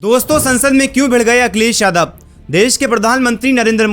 दोस्तों, संसद में क्यों भिड़ गए अखिलेश यादव। देश के प्रधानमंत्री नरेंद्र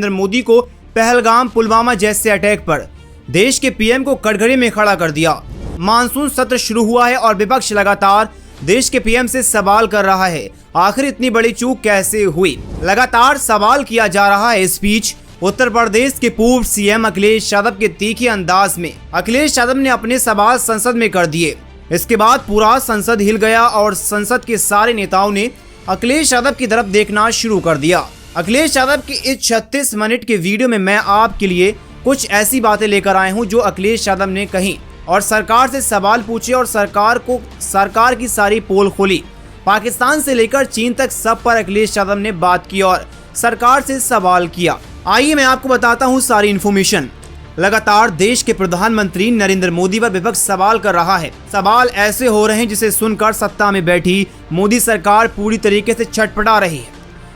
मोदी को पहलगाम पुलवामा जैसे अटैक पर देश के पीएम को कटघरे में खड़ा कर दिया। मानसून सत्र शुरू हुआ है और विपक्ष लगातार देश के पीएम से सवाल कर रहा है, आखिर इतनी बड़ी चूक कैसे हुई। लगातार सवाल किया जा रहा है। इस बीच उत्तर प्रदेश के पूर्व सीएम अखिलेश यादव के तीखे अंदाज में अखिलेश यादव ने अपने सवाल संसद में कर दिए। इसके बाद पूरा संसद हिल गया और संसद के सारे नेताओं ने अखिलेश यादव की तरफ देखना शुरू कर दिया। अखिलेश यादव की इस 36 मिनट के वीडियो में मैं आपके लिए कुछ ऐसी बातें लेकर आए हूं जो अखिलेश यादव ने कही और सरकार से सवाल पूछे और सरकार की सारी पोल खोली। पाकिस्तान से लेकर चीन तक सब पर अखिलेश यादव ने बात की और सरकार से सवाल किया। आइए मैं आपको बताता हूं सारी इन्फॉर्मेशन। लगातार देश के प्रधानमंत्री नरेंद्र मोदी पर विपक्ष सवाल कर रहा है। सवाल ऐसे हो रहे हैं जिसे सुनकर सत्ता में बैठी मोदी सरकार पूरी तरीके से छटपटा रही है।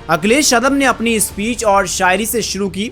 अखिलेश यादव ने अपनी स्पीच और शायरी से शुरू की।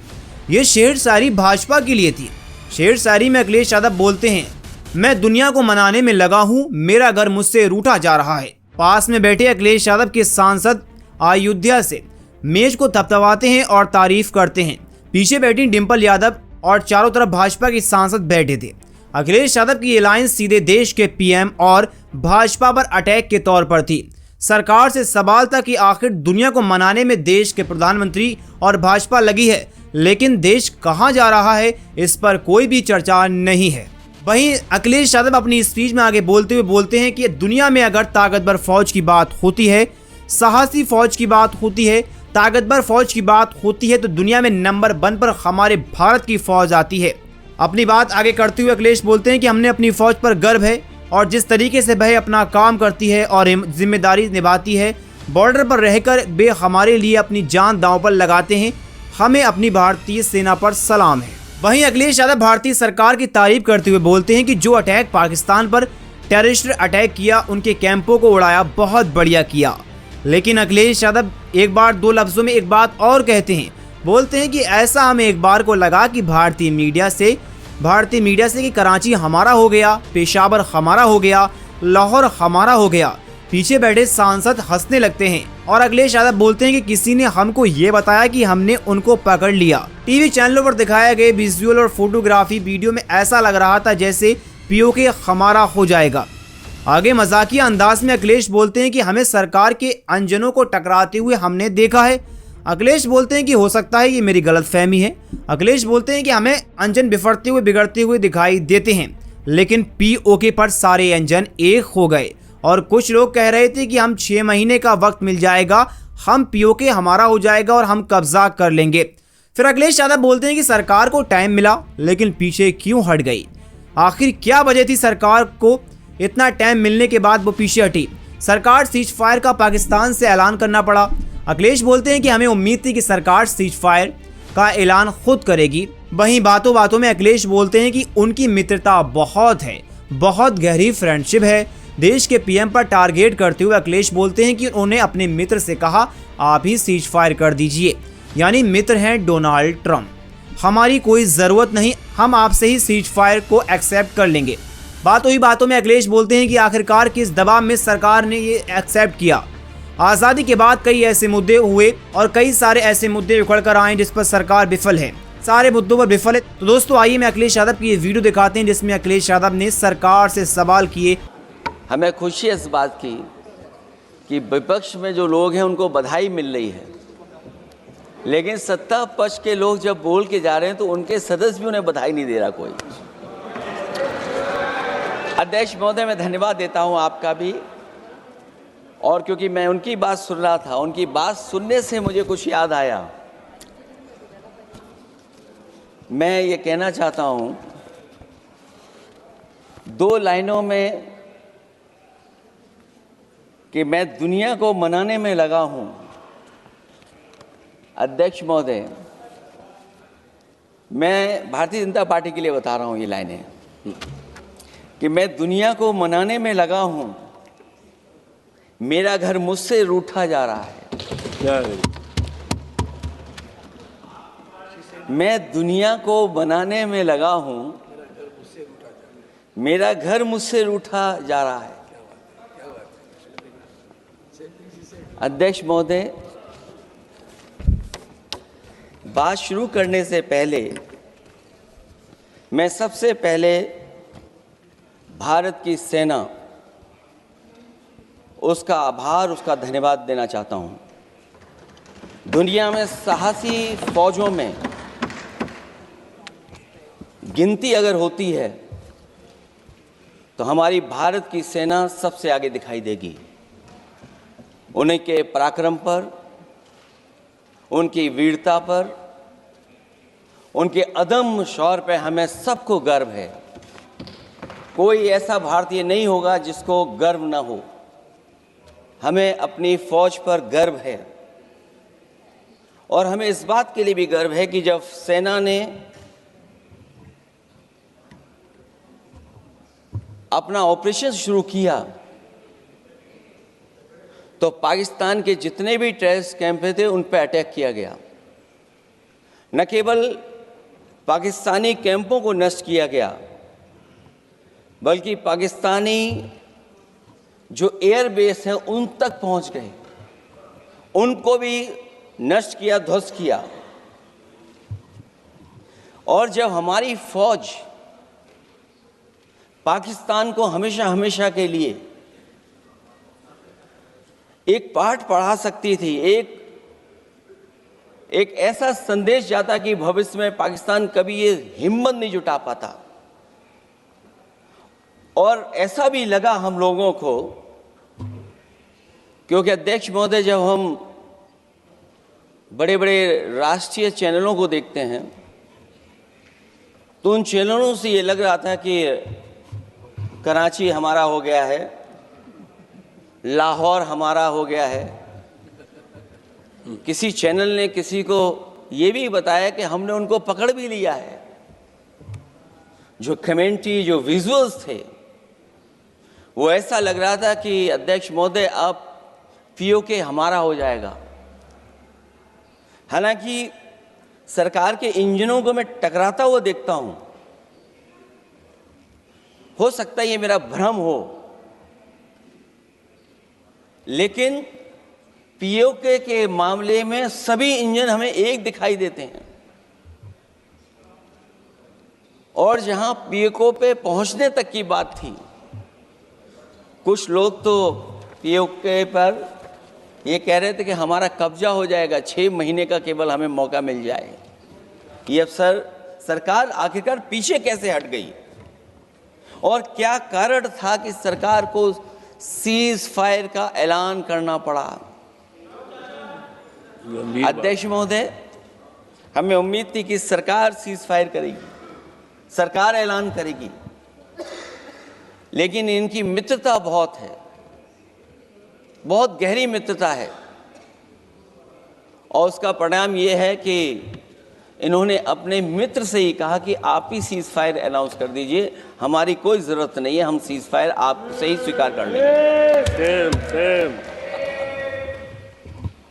ये शेर शायरी भाजपा के लिए थी। शेर शायरी में अखिलेश यादव बोलते हैं, मैं दुनिया को मनाने में लगा हूँ, मेरा घर मुझसे रूठा जा रहा है। पास में बैठे अखिलेश यादव के सांसद अयोध्या से मेज को थपथपाते हैं और तारीफ करते हैं। पीछे बैठी डिम्पल यादव और चारों तरफ भाजपा के सांसद बैठे थे। अखिलेश यादव की ये लाइन सीधे देश के पीएम और भाजपा पर अटैक के तौर पर थी। सरकार से सवाल था कि आखिर दुनिया को मनाने में देश के प्रधानमंत्री और भाजपा लगी है, लेकिन देश कहां जा रहा है इस पर कोई भी चर्चा नहीं है। वहीं अखिलेश यादव अपनी स्पीच में आगे बोलते हैं कि दुनिया में अगर ताकतवर फौज की बात होती है, साहसी फौज की बात होती है, ताकतवर फौज की बात होती है तो दुनिया में नंबर 1 पर हमारे भारत की फौज आती है। अपनी बात आगे करते हुए अखिलेश बोलते हैं कि हमने अपनी फौज पर गर्व है और जिस तरीके से वह अपना काम करती है और जिम्मेदारी निभाती है, बॉर्डर पर रहकर वे हमारे लिए अपनी जान दांव पर लगाते हैं। हमें अपनी भारतीय सेना पर सलाम है। वहीं अखिलेश यादव भारतीय सरकार की तारीफ करते हुए बोलते हैं कि जो अटैक पाकिस्तान पर टेररिस्ट अटैक किया, उनके कैंपों को उड़ाया, बहुत बढ़िया किया। लेकिन अखिलेश यादव एक बार 2 लफ्जों में एक बात और कहते हैं। बोलते हैं कि ऐसा हमें एक बार को लगा कि भारतीय मीडिया से कि कराची हमारा हो गया, पेशावर हमारा हो गया, लाहौर हमारा हो गया। पीछे बैठे सांसद हंसने लगते हैं और अखिलेश यादव बोलते हैं कि किसी ने हमको ये बताया कि हमने उनको पकड़ लिया। टीवी चैनलों पर दिखाए गए विजुअल और फोटोग्राफी वीडियो में ऐसा लग रहा था जैसे पीओके हमारा हो जाएगा। आगे मजाकिया अंदाज में अखिलेश बोलते हैं कि हमें सरकार के अंजनों को टकराते हुए हमने देखा है। अखिलेश बोलते हैं कि हो सकता है ये मेरी गलतफहमी है। अखिलेश बोलते हैं कि हमें अंजन बिगड़ते हुए दिखाई देते हैं, लेकिन पीओके पर सारे अंजन एक हो गए और कुछ लोग कह रहे थे कि हम 6 महीने का वक्त मिल जाएगा, हम पीओके हमारा हो जाएगा और हम कब्जा कर लेंगे। फिर अखिलेश यादव बोलते हैं कि सरकार को टाइम मिला लेकिन पीछे क्यों हट गई। आखिर क्या वजह थी सरकार को इतना टाइम मिलने के बाद वो पीछे हटी। सरकार सीज फायर का पाकिस्तान से ऐलान करना पड़ा। अखिलेश बोलते हैं कि हमें उम्मीद थी कि सरकार सीज फायर का ऐलान खुद करेगी। वहीं बातों बातों में अखिलेश बोलते हैं कि उनकी मित्रता बहुत है, बहुत गहरी फ्रेंडशिप है। देश के पीएम पर टारगेट करते हुए अखिलेश बोलते हैं कि उन्होंने अपने मित्र से कहा, आप ही सीज फायर कर दीजिए, यानी मित्र हैं डोनाल्ड ट्रंप। हमारी कोई ज़रूरत नहीं, हम आपसे ही सीज फायर को एक्सेप्ट कर लेंगे। बातों में अखिलेश बोलते हैं कि आखिरकार किस दबाव में सरकार ने ये एक्सेप्ट किया। आज़ादी के बाद कई ऐसे मुद्दे हुए और कई सारे ऐसे मुद्दे उखड़ कर आए जिस पर सरकार विफल है, सारे मुद्दों पर विफल है। तो दोस्तों आइए मैं अखिलेश यादव की ये वीडियो दिखाते हैं जिसमें अखिलेश यादव ने सरकार से सवाल किए। हमें खुशी है इस बात की कि विपक्ष में जो लोग हैं उनको बधाई मिल रही है, लेकिन सत्ता पक्ष के लोग जब बोल के जा रहे हैं तो उनके सदस्य भी उन्हें बधाई नहीं दे रहा कोई। अध्यक्ष महोदय, मैं धन्यवाद देता हूं आपका भी, और क्योंकि मैं उनकी बात सुन रहा था, उनकी बात सुनने से मुझे कुछ याद आया। मैं ये कहना चाहता हूं 2 लाइनों में कि मैं दुनिया को मनाने में लगा हूं। अध्यक्ष महोदय, मैं भारतीय जनता पार्टी के लिए बता रहा हूं ये लाइनें कि मैं दुनिया को मनाने में लगा हूं, मेरा घर मुझसे रूठा जा रहा है। मैं दुनिया को मनाने में लगा हूं, मेरा घर मुझसे रूठा जा रहा है। अध्यक्ष महोदय, बात शुरू करने से पहले मैं सबसे पहले भारत की सेना, उसका आभार, उसका धन्यवाद देना चाहता हूं। दुनिया में साहसी फौजों में गिनती अगर होती है तो हमारी भारत की सेना सबसे आगे दिखाई देगी। उनके पराक्रम पर, उनकी वीरता पर, उनके अदम्य शौर्य पर हमें सबको गर्व है। कोई ऐसा भारतीय नहीं होगा जिसको गर्व न हो। हमें अपनी फौज पर गर्व है और हमें इस बात के लिए भी गर्व है कि जब सेना ने अपना ऑपरेशन शुरू किया तो पाकिस्तान के जितने भी टेररिस्ट कैंप थे उन पर अटैक किया गया। न केवल पाकिस्तानी कैंपों को नष्ट किया गया बल्कि पाकिस्तानी जो एयर बेस हैं उन तक पहुंच गए, उनको भी नष्ट किया, ध्वस्त किया। और जब हमारी फौज पाकिस्तान को हमेशा हमेशा के लिए एक पाठ पढ़ा सकती थी, एक ऐसा संदेश जाता कि भविष्य में पाकिस्तान कभी ये हिम्मत नहीं जुटा पाता। और ऐसा भी लगा हम लोगों को, क्योंकि अध्यक्ष महोदय, जब हम बड़े बड़े राष्ट्रीय चैनलों को देखते हैं तो उन चैनलों से ये लग रहा था कि कराची हमारा हो गया है, लाहौर हमारा हो गया है। किसी चैनल ने किसी को ये भी बताया कि हमने उनको पकड़ भी लिया है। जो कमेंट्री, जो विजुअल्स थे, वो ऐसा लग रहा था कि अध्यक्ष महोदय अब पीओके हमारा हो जाएगा। हालांकि सरकार के इंजनों को मैं टकराता हुआ देखता हूं। हो सकता है ये मेरा भ्रम हो, लेकिन पीओके के मामले में सभी इंजन हमें एक दिखाई देते हैं। और जहां पीओके पे पहुंचने तक की बात थी, कुछ लोग तो पीओके पर ये कह रहे थे कि हमारा कब्जा हो जाएगा, 6 महीने का केवल हमें मौका मिल जाए। ये अफसर सरकार आखिरकार पीछे कैसे हट गई और क्या कारण था कि सरकार को सीज फायर का ऐलान करना पड़ा? अध्यक्ष महोदय, हमें उम्मीद थी कि सरकार सीज फायर करेगी, सरकार ऐलान करेगी, लेकिन इनकी मित्रता बहुत है, बहुत गहरी मित्रता है। और उसका परिणाम ये है कि इन्होंने अपने मित्र से ही कहा कि आप ही सीज फायर अनाउंस कर दीजिए, हमारी कोई ज़रूरत नहीं है, हम सीज फायर आपसे ही स्वीकार कर लेंगे।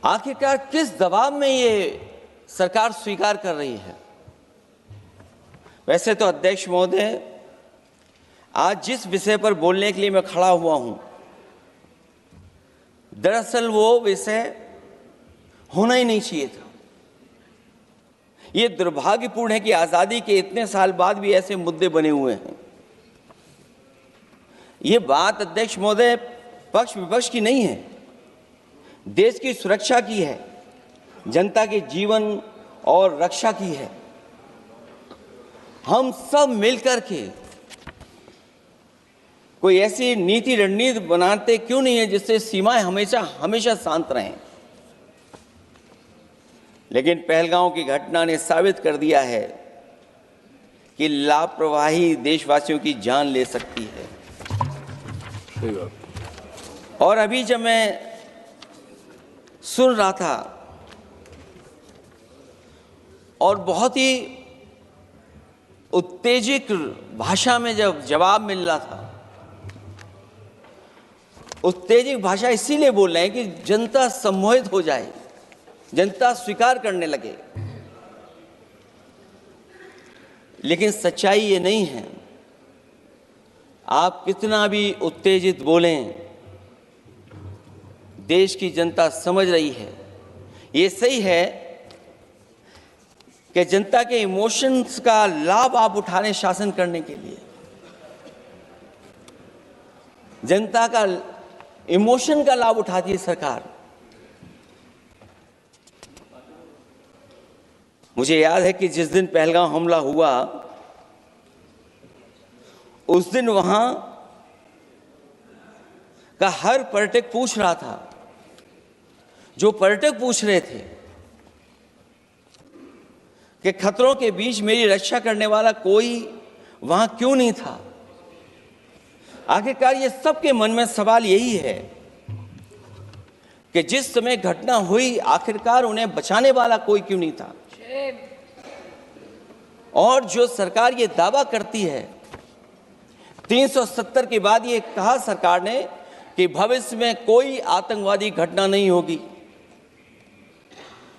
आखिरकार किस दबाव में ये सरकार स्वीकार कर रही है? वैसे तो अध्यक्ष महोदय, आज जिस विषय पर बोलने के लिए मैं खड़ा हुआ हूं, दरअसल वो विषय होना ही नहीं चाहिए था। ये दुर्भाग्यपूर्ण है कि आज़ादी के इतने साल बाद भी ऐसे मुद्दे बने हुए हैं। ये बात अध्यक्ष महोदय पक्ष विपक्ष की नहीं है, देश की सुरक्षा की है, जनता के जीवन और रक्षा की है। हम सब मिलकर के कोई ऐसी नीति रणनीति बनाते क्यों नहीं है जिससे सीमाएं हमेशा हमेशा शांत रहें। लेकिन पहलगांव की घटना ने साबित कर दिया है कि लापरवाही देशवासियों की जान ले सकती है। और अभी जब मैं सुन रहा था और बहुत ही उत्तेजित भाषा में जब जवाब मिल रहा था, उत्तेजित भाषा इसीलिए बोल रहे हैं कि जनता सम्मोहित हो जाए, जनता स्वीकार करने लगे। लेकिन सच्चाई ये नहीं है। आप कितना भी उत्तेजित बोलें, देश की जनता समझ रही है। ये सही है कि जनता के इमोशंस का लाभ आप उठा रहे हैं शासन करने के लिए। जनता का इमोशन का लाभ उठाती है सरकार। मुझे याद है कि जिस दिन पहलगाम हमला हुआ उस दिन वहां का हर पर्यटक पूछ रहा था, जो पर्यटक पूछ रहे थे कि खतरों के बीच मेरी रक्षा करने वाला कोई वहां क्यों नहीं था। आखिरकार ये सबके मन में सवाल यही है कि जिस समय घटना हुई आखिरकार उन्हें बचाने वाला कोई क्यों नहीं था। और जो सरकार ये दावा करती है 370 के बाद ये कहा सरकार ने कि भविष्य में कोई आतंकवादी घटना नहीं होगी,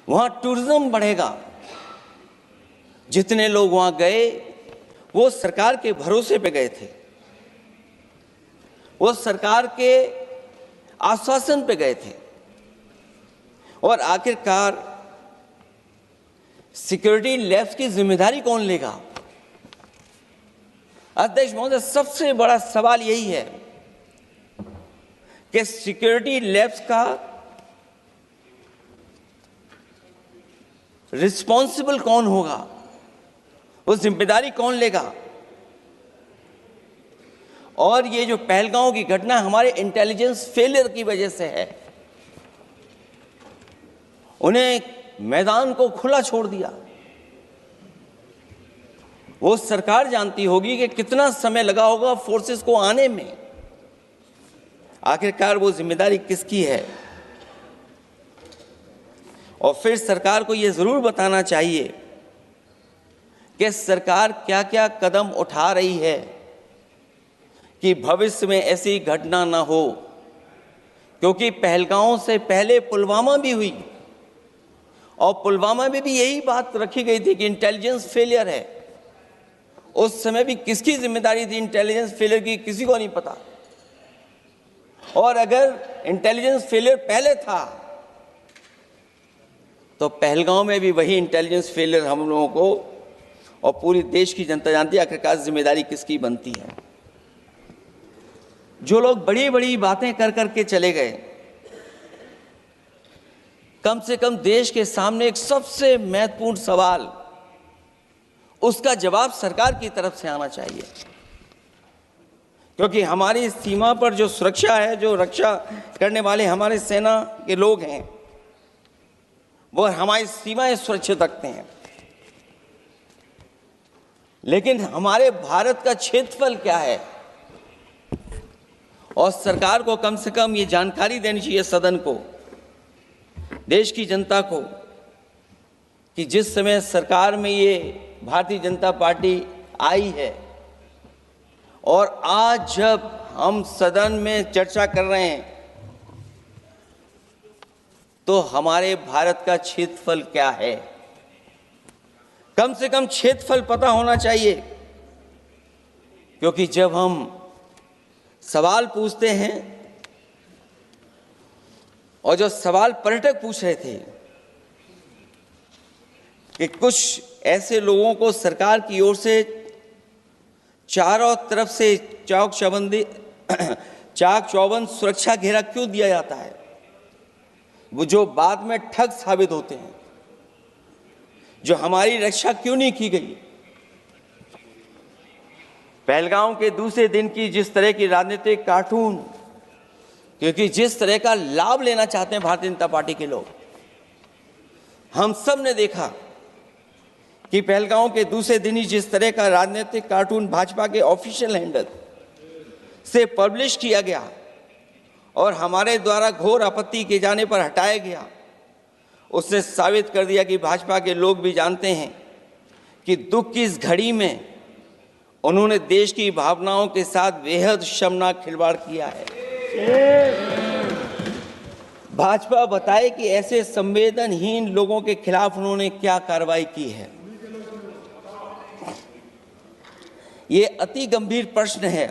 वहां टूरिज्म बढ़ेगा। जितने लोग वहां गए वो सरकार के भरोसे पे गए थे, वो सरकार के आश्वासन पे गए थे। और आखिरकार सिक्योरिटी लैब्स की जिम्मेदारी कौन लेगा? अध्यक्ष महोदय, सबसे बड़ा सवाल यही है कि सिक्योरिटी लैब्स का रिस्पॉन्सिबल कौन होगा, वो जिम्मेदारी कौन लेगा? और ये जो पहलगांव की घटना हमारे इंटेलिजेंस फेलियर की वजह से है। उन्हें मैदान को खुला छोड़ दिया। वो सरकार जानती होगी कि कितना समय लगा होगा फोर्सेस को आने में। आखिरकार वो जिम्मेदारी किसकी है? और फिर सरकार को ये जरूर बताना चाहिए कि सरकार क्या क्या कदम उठा रही है कि भविष्य में ऐसी घटना ना हो। क्योंकि पहलगांव से पहले पुलवामा भी हुई और पुलवामा में भी यही बात रखी गई थी कि इंटेलिजेंस फेलियर है। उस समय भी किसकी जिम्मेदारी थी इंटेलिजेंस फेलियर की? किसी को नहीं पता। और अगर इंटेलिजेंस फेलियर पहले था तो पहलगांव में भी वही इंटेलिजेंस फेलियर हम लोगों को और पूरी देश की जनता जानती है आखिरकार जिम्मेदारी किसकी बनती है। जो लोग बड़ी बड़ी बातें कर करके चले गए, कम से कम देश के सामने एक सबसे महत्वपूर्ण सवाल, उसका जवाब सरकार की तरफ से आना चाहिए। क्योंकि हमारी सीमा पर जो सुरक्षा है, जो रक्षा करने वाले हमारे सेना के लोग हैं, वो हमारी सीमाएं सुरक्षित रखते हैं। लेकिन हमारे भारत का क्षेत्रफल क्या है? और सरकार को कम से कम ये जानकारी देनी चाहिए सदन को, देश की जनता को, कि जिस समय सरकार में ये भारतीय जनता पार्टी आई है और आज जब हम सदन में चर्चा कर रहे हैं तो हमारे भारत का क्षेत्रफल क्या है? कम से कम क्षेत्रफल पता होना चाहिए। क्योंकि जब हम सवाल पूछते हैं और जो सवाल पर्यटक पूछ रहे थे कि कुछ ऐसे लोगों को सरकार की ओर से चारों तरफ से चाक चौबंद सुरक्षा घेरा क्यों दिया जाता है, वो जो बाद में ठग साबित होते हैं, जो हमारी रक्षा क्यों नहीं की गई? पहलगाम के दूसरे दिन की जिस तरह की राजनीतिक कार्टून, क्योंकि जिस तरह का लाभ लेना चाहते हैं भारतीय जनता पार्टी के लोग, हम सब ने देखा कि पहलगाम के दूसरे दिन ही जिस तरह का राजनीतिक कार्टून भाजपा के ऑफिशियल हैंडल से पब्लिश किया गया और हमारे द्वारा घोर आपत्ति किए जाने पर हटाया गया, उसने साबित कर दिया कि भाजपा के लोग भी जानते हैं कि दुख की इस घड़ी में उन्होंने देश की भावनाओं के साथ बेहद शर्मनाक खिलवाड़ किया है। भाजपा बताए कि ऐसे संवेदनहीन लोगों के खिलाफ उन्होंने क्या कार्रवाई की है। ये अति गंभीर प्रश्न है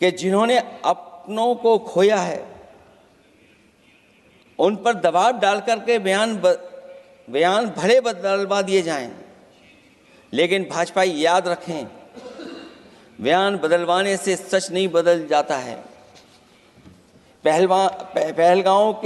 कि जिन्होंने अपनों को खोया है, उन पर दबाव डाल करके बयान भले बदलवा दिए जाएं, लेकिन भाजपाई याद रखें, बयान बदलवाने से सच नहीं बदल जाता है। पहलगांव